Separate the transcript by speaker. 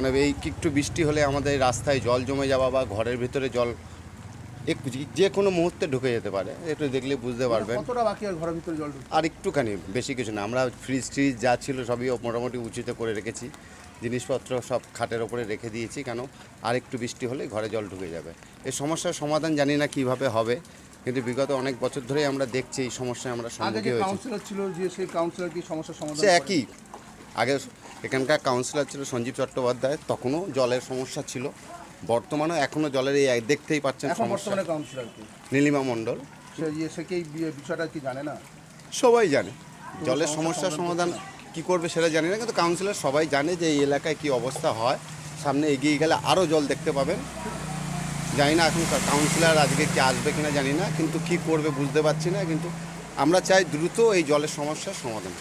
Speaker 1: মানে এই একটু বৃষ্টি হলে আমাদের রাস্তায় জল জমে যাওয়া বা ঘরের ভিতরে জল যে কোনো মুহূর্তে ঢুকে যেতে পারে, একটু দেখলে বুঝতে পারবেন।
Speaker 2: কতটা বাকি আর ঘরের ভিতরে জল ঢুকছে?
Speaker 1: আর একটুখানি, বেশি কিছু না। আমরা ফ্রিজ ট্রিজ যা ছিল সবই মোটামুটি উঁচুতে করে রেখেছি, জিনিসপত্র সব খাটের ওপরে রেখে দিয়েছি, কেন আর একটু বৃষ্টি হলে ঘরে জল ঢুকে যাবে। এই সমস্যার সমাধান জানি না কিভাবে হবে, কিন্তু বিগত অনেক বছর ধরেই আমরা দেখছি এই সমস্যায় আমরা
Speaker 2: আগে
Speaker 1: সম্মুখীন
Speaker 2: যে
Speaker 1: হয়েছি।
Speaker 2: কাউন্সিলর ছিল, যে সেই কাউন্সিলর কি সমস্যার সমাধান
Speaker 1: সে
Speaker 2: করেন?
Speaker 1: একই, আগে এখানকার কাউন্সিলর ছিল সঞ্জীব চট্টোপাধ্যায়, তখনও জলের সমস্যা ছিল, বর্তমানেও এখনও জলের এই দেখতেই পাচ্ছেন
Speaker 2: এখন
Speaker 1: সমস্যা।
Speaker 2: বর্তমানে কাউন্সিলর কি?
Speaker 1: নীলিমা মণ্ডল।
Speaker 2: সে কি এই বিষয়টা কি জানে না?
Speaker 1: সবাই জানে জলের
Speaker 2: সমস্যার
Speaker 1: সমস্যার
Speaker 2: সমাধান
Speaker 1: সমাধান কী করবে সেটা জানি না, কিন্তু কাউন্সিলর সবাই জানে যে এই এলাকায় কী অবস্থা হয়। সামনে এগিয়ে গেলে আরও জল দেখতে পাবেন। জানি না এখন কাউন্সিলর আজকে কি আসবে কিনা জানি না, কিন্তু কী করবে বুঝতে পারছি না, কিন্তু আমরা চাই দ্রুত এই জলের সমস্যার সমাধান।